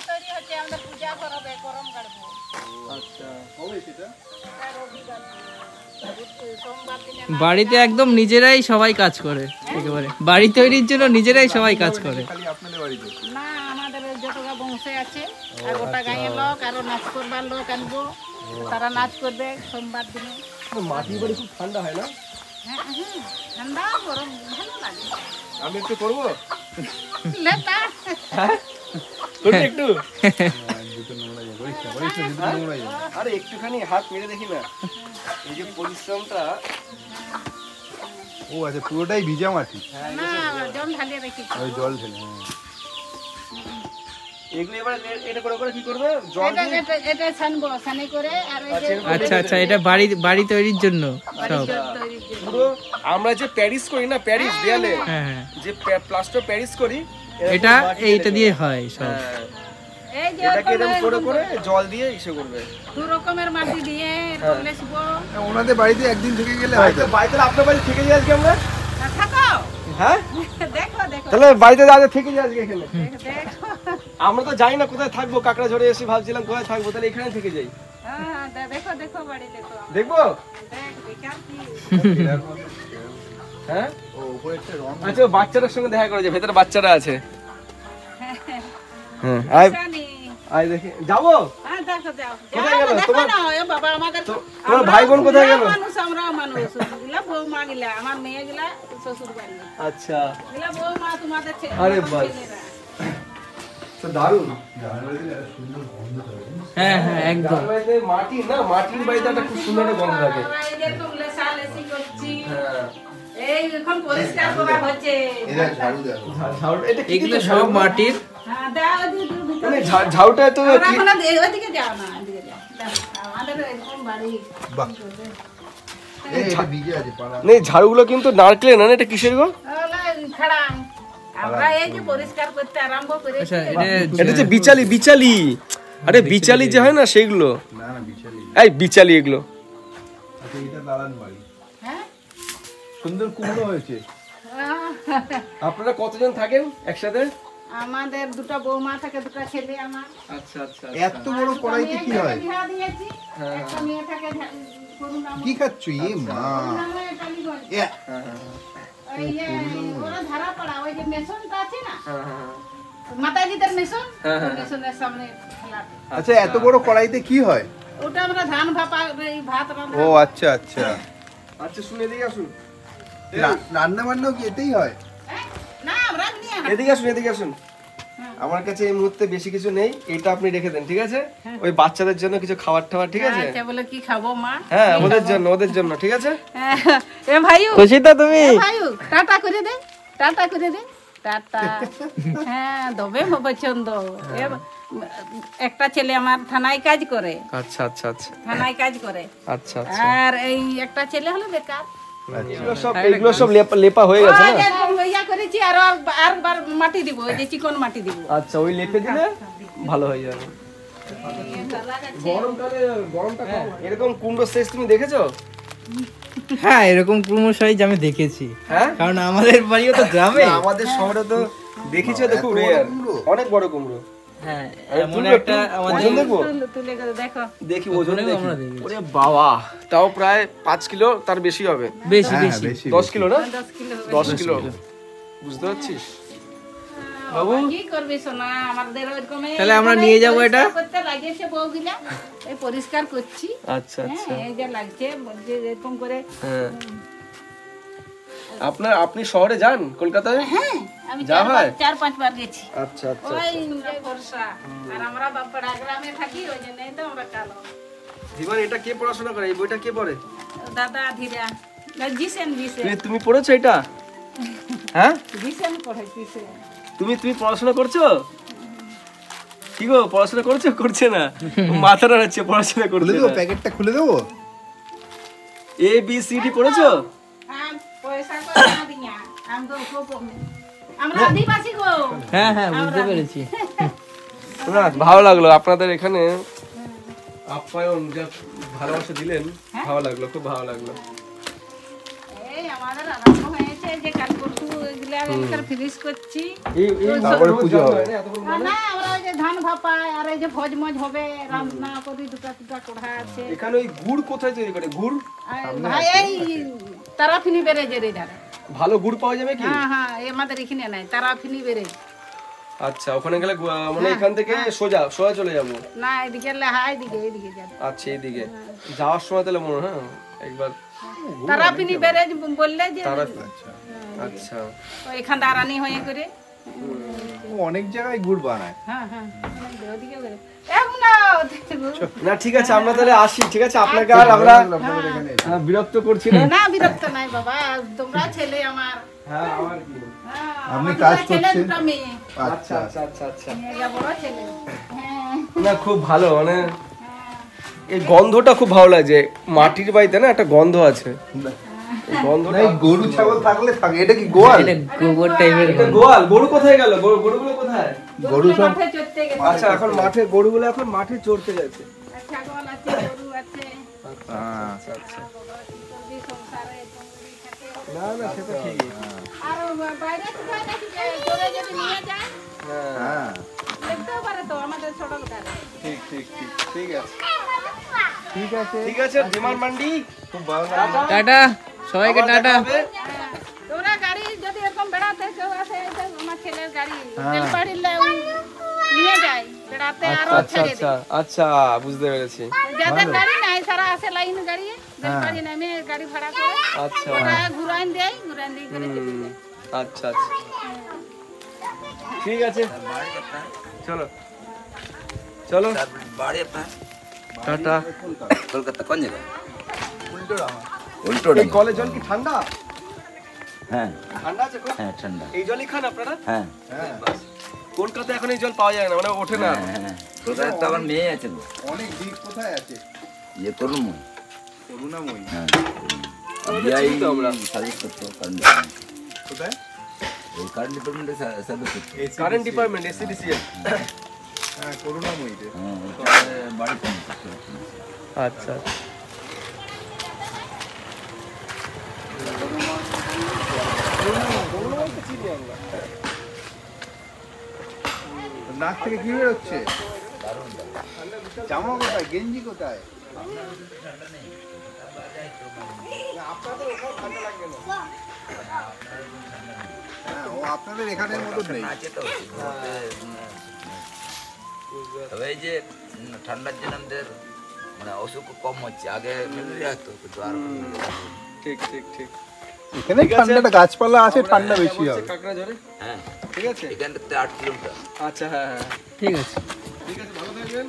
তৈরি হচ্ছে, আমাদের পূজা করবে, করম কাটবো। আচ্ছা, কবে সেটা? সোমবার দিনে বাড়িতে একদম নিজেরাই সবাই কাজ করে, একেবারে বাড়ি তৈরির জন্য নিজেরাই সবাই কাজ করে। খালি আপনাদের বাড়িতে? না, আমাদের যতটা বংশে আছে আর গোটা গাঁয়ের লোক, আরো নাচ করবার লোক আনবো, তারা নাচ করবে সোমবার দিনে। মাটির বাড়ি খুব ঠান্ডা হয় না? হ্যাঁ, ঠান্ডা গরম ভালো লাগে। আমি একটু করবো? লেটা একটু আরে একটুখানি হাত মেরে দেখি না, এই যে পরিশ্রমটা। ও আচ্ছা, পুরোটাই ভিজা মাটি? না, জল ঢালিয়ে রেখেছি। ওই জল ঢেলে। এগুলো এবার এটা করে করে কি করবে? জল দিয়ে এটা ছানবো, ছানি করে আর ওই যে আচ্ছা আচ্ছা, এটা বাড়ি তৈরির জন্য সব। তৈরির জন্য। পুরো আমরা যে প্যারিস করি না, প্যারিস দেয়ালে হ্যাঁ হ্যাঁ, যে প্লাস্টার প্যারিস করি, এটা এইটা দিয়ে হয় সব। এই যে এটাকে এরকম করে করে জল দিয়ে ইসে করবে। দু রকমের মাটি দিয়ে লেসবো। ওনাদের বাড়িতে একদিন থেকে গেলে হয়তো। বাড়িতে আপনার বাড়ি থেকে যাই আজকে আমরা? থাকো, হ্যাঁ, দেখো দেখো তাহলে বাড়িতে যাওয়া থেকে যাই আজকে এখানে। দেখো। আমরা তো জানি না কোথায় থাকবো, কাকড়া ঝরে এসে ভাবছিলাম কোথায় থাকবো, তাহলে এখানে থেকে যাই। হ্যাঁ, দেখো দেখো বাড়ি দেখো। দেখবো? দেখার কি? হ্যাঁ, ও উপরে একটা রং। আচ্ছা, বাচ্চাটার সঙ্গে দেখা করে যে ভেতরে বাচ্চারা আছে। হ্যাঁ, আয় জানি। আয় দেখি যাবো। হ্যাঁ, দেখো যাও। কোথায় গেল দেখো তোমার? না, এ বাবা আমাদের তোমার ভাই বোন কোথায় গেল? আমরাও মানুষ গিলা, বৌমা গিলা, আমার মেয়ে গিলা শ্বশুর বাড়ি আচ্ছা, গিলা, বৌমা তোমাদের আরে বাস। ছেলেরা। তো দারুণ। হ্যাঁ হ্যাঁ, একদম। বাড়িতে মাটি না, মাটির বাড়িতে একটা খুব সুন্দর একটা গন্ধ থাকে। আমরা এই যেরকম লেসালেসি করছি, হ্যাঁ, এই এখন পরিষ্কার করা হচ্ছে। এরা ঝাড়ু দেখো। ঝাড়ু- এটা কি এগুলো কি সব ঝাড়ু? মাটির। হ্যাঁ, দাও ওদিকে ভিতরে। মানে ঝাড়ুটা তো আমরা কি? এখন ওদিকে যাও না, এদিকে যাও। দেখো, আমাদের এরকম বাড়ি। বাহ। এই এটা ভিজে আছে পাড়া। নেই, ঝাড়ুগুলো কিন্তু নারকেলের না, এটা কিসের গো? ওলা খাড়াং। আমরা এই যে পরিষ্কার করতে আরম্ভ করেছি। আচ্ছা, এটা যে বিচালি। আরে বিচালি যে হয় না সেগুলো। না না, বিশালি। এই বিচালি এগুলো। আচ্ছা, এটা দালান বাড়ি। হ্যাঁ, সুন্দর কুমড়ো হয়েছে। আপনারা কতজন থাকেন একসাথে? আমাদের দুটো বৌমা থাকে, দুটো ছেলে আমার। আচ্ছা আচ্ছা। এত বড় কড়াইতে কি হয়? বিয়া দিয়েছি। একটা মেয়ে থাকে করুণাময়ী। কি খাচ্ছ এ মা? করুণাময়ী টালিগঞ্জ। এ, ওই যে ওরা ধারাপাড়া, ওই যে মেশনটা আছে না, হ্যাঁ। মাতাজিদের মেশন, ওই মেশনের সামনে ফেলাতে। আচ্ছা, এত বড় কড়াইতে কি হয়? ওটা আমরা ধান ভাপা, এই ভাত রান্না। ও আচ্ছা আচ্ছা। আচ্ছা, শুনে এদিকে আসুন। রান্না বান্নাও কি এতেই হয়? হ্যাঁ? না, আমরা নিয়ে আসি। এদিকে আসুন। আমার কাছে এই মুহূর্তে বেশি কিছু নেই, এটা আপনি রেখে দেন, ঠিক আছে? ওই বাচ্চাদের জন্য কিছু খাবার টাবার, ঠিক আছে? আচ্ছা, বলে কি খাবো মা? হ্যাঁ, ওদের জন্য, ঠিক আছে? এ ভাইউ, খুশি তো তুমি? এ ভাইউ, টাটা করে দে, টাটা করে দে, টাটা। হ্যাঁ, দবে পছন্দ। একটা ছেলে আমার থানায় কাজ করে, আচ্ছা আচ্ছা আচ্ছা থানায় কাজ করে। আচ্ছা আচ্ছা। আর এই একটা ছেলে হলো বেকার। এগুলো সব লেপা হয়ে গেছে না? ওই যে ইয়া করেছি, আরবার মাটি দিব, ওই যে চিকন মাটি দিব। আচ্ছা, ওই লেপে দিলে ভালো হয়ে যাবে। গরমকালে গরমটা কম। এরকম কুমড়ো সাইজ তুমি দেখেছো? হ্যাঁ, এরকম কুমড়ো সাইজ আমি দেখেছি। হ্যাঁ, কারণ আমাদের বাড়িও তো গ্রামে। না, আমাদের শহরে তো দেখেছো, দেখো রেয়ার, অনেক বড় কুমড়ো। হ্যাঁ, আরে এমন তুলো একটা একটু, আমাদের ওজন দেখবো? তুলে করে দেখো। দেখি ওজন ওজনেও দেখি। আমরা দেখেছি। ওরে বাবা, তাও প্রায় 5 কিলো, তার বেশি হবে। বেশি হ্যাঁ, বেশি। বেশি। 10 কিলো না? 10 কিলো হবে। 10 কিলো, বুঝতে পারছিস? বাবু কি করবি সোনা, আমাদের ওইরকম। তাহলে আমরা নিয়ে যাবো এটা? করতে লাগিয়েছে বউগুলা, এই পরিষ্কার করছি। আচ্ছা আচ্ছা। হ্যাঁ, এই যে লাগছে, বলছে এরকম করে। হ্যাঁ, আপনি শহরে যান কলকাতায়? হ্যাঁ, আমি যা হয়? 4-5 বার গেছি। আচ্ছা আচ্ছা। ওই যে বর্ষা, আর আমরা বাপড়া গ্রামে থাকি, ওই জন্যই তো আমরা কালো। জীবন, এটা কে পড়াশোনা করে? এই বইটা কে পড়ে? দাদা ধীরা, জিসেন তুমি পড়েছো এটা? হ্যাঁ, পড়ে জিসেন। তুমি পড়াশোনা করছো? কি গো, পড়াশোনা করছো? করছে না, মাথা নাড়াচ্ছে, পড়াশোনা খুলে করছে দেবো, না। প্যাকেটটা খুলে দেবো? ABCD পড়েছো? পয়সা করে না দিয়া, আমরা আদিবাসী গো। হ্যাঁ হ্যাঁ, বুঝতে পেরেছি। না, ভালো লাগলো আপনাদের এখানে আপ্যায়ন, যা ভালোবাসা দিলেন, ভালো লাগলো, খুব ভালো লাগলো। এই আমাদের আরম্ভ হয়েছে, যে কাল পরশু এগুলো বলে আমি এখানে ফিনিশ করছি। তারপরে পুজো হবে। না আমরা ওই যে ধান ভাপায় আর এই যে ভোজ মজ হবে রান্না করি, দুটা কড়া আছে। এখানে ওই গুড় কোথায় তৈরি করে? গুড় আর ভাই এই তারাফিনি বেরেজের ধারে। ভালো গুড় পাওয়া যাবে কি? হ্যাঁ হ্যাঁ আমাদের এখানে নাই, তারাফিনি বেরেজ। আচ্ছা, ওখানে গেলে মানে এখান থেকে সোজা চলে যাবো? না এদিকে লেহা, এইদিকে যাবে। আচ্ছা, এইদিকে যাওয়ার সময় তাহলে মনে হয় একবার তারাফিনি বেরেজ বললে যে আচ্ছা এখান দাঁড়ানি হয়ে করে। অনেক জায়গায় গুড় বানায়। হ্যাঁ হ্যাঁ ওদিকে বেরেজ। এখন না না ঠিক আছে, আমরা তাহলে আসি। ঠিক আছে, আপনাকে আর আমরা বিরক্ত করছি না। না বিরক্ত নাই বাবা, তোমরা ছেলে আমার। হ্যাঁ, আমার কি? হ্যাঁ, আপনি আমার কাজ দুটো ছেলে, করছেন? দুটো মেয়ে। আচ্ছা আচ্ছা আচ্ছা আচ্ছা। মেয়েটা বড় ছেলে। হ্যাঁ না খুব ভালো, মানে হ্যাঁ। এই গন্ধটা খুব ভালো লাগছে। মাটির বাড়িতে না একটা গন্ধ আছে, এই গন্ধটা। এই গরু ছাগল থাকলে থাকে। এটা কি গোয়াল? এটা গোবর টাইপের এটা গোয়াল। গরু কোথায় গেল? গরুগুলো কোথায়? গরু সব মাঠে চড়তে গেছে। আচ্ছা, এখন মাঠে গরুগুলো এখন মাঠে চড়তে গেছে। ছাগল আছে, গরু আছে। আচ্ছা আচ্ছা। জলদি সংসারে জঙ্গলি থাকে। না না, সেটা ঠিকই। আর বাইরে কোথায় দেখি যে চলে যদি নিয়ে যায় হ্যাঁ, হ্যাঁ দেখতেও পারে তো আমাদের সড়ক ধারে। ঠিক ঠিক ঠিক ঠিক আছে। ঠিক আছে। ঠিক আছে, বিমান মান্ডি খুব ভালো টাটা সবাইকে, টাটা। হ্যাঁ, তোমরা গাড়ি যদি এরকম বেড়াতে কেউ আসে, এই যে আমার ছেলের গাড়ি বেলপাড়ির নিয়ে যায় বেড়াতে, আরো আচ্ছা ছেড়ে আচ্ছা দেয়। আচ্ছা, বুঝতে পেরেছি। যাদের গাড়ি নাই সারা আসে লাইন গাড়ি, বেলপাড়ি নামে গাড়ি ভাড়া করে আচ্ছা ওরা ঘুরাইন দিয়ে করে চলে যায়। আচ্ছা আচ্ছা, ঠিক আছে, চলো চলো, বাড়ি আপনার টাটা। কলকাতা কোন জায়গায়? এই কলের জল কি ঠান্ডা? হ্যাঁ ঠান্ডা আছে খুব? হ্যাঁ ঠান্ডা। এই জলই খান আপনারা? হ্যাঁ কলকাতায় এখন এই জল পাওয়া যায় না, মানে ওঠে না। হ্যাঁ কোথায় তো আমার মেয়ে আছে গো, অনেক দিক কোথায় আছে? ইয়ে করুন মই। করুণাময়ী হ্যাঁ ওটা চিনি তো আমরা। সার্ভিস করতো কারেন্ট কোথায়? এই কারেন্ট ডিপার্টমেন্টে সার্ভিস করতো। Current department, SEDCL. হ্যাঁ করুণাময়ীতে। হ্যাঁ ওটা বাড়িতে আচ্ছা, নাক থেকে কি বেরোচ্ছে? জামা কোথায়? গেঞ্জি কোথায়? হ্যাঁ, ও আপনাদের এখানের মতো নেই। আছে তো তবে এই যে ঠান্ডার জন্য আমাদের মানে অসুখ কম হচ্ছে, আগে ম্যালেরিয়া হতো কিন্তু আর ঠিক ঠিক ঠিক। এখানে ঠিক আছে। ঠান্ডাটা গাছপালা আছে, ঠান্ডা বেশি হবে। কাকড়া ঝরে, হ্যাঁ ঠিক আছে। এখানটাতে 8 কিলোমিটার। আচ্ছা, হ্যাঁ হ্যাঁ, ঠিক আছে। ঠিক আছে, ভালো থাকবেন।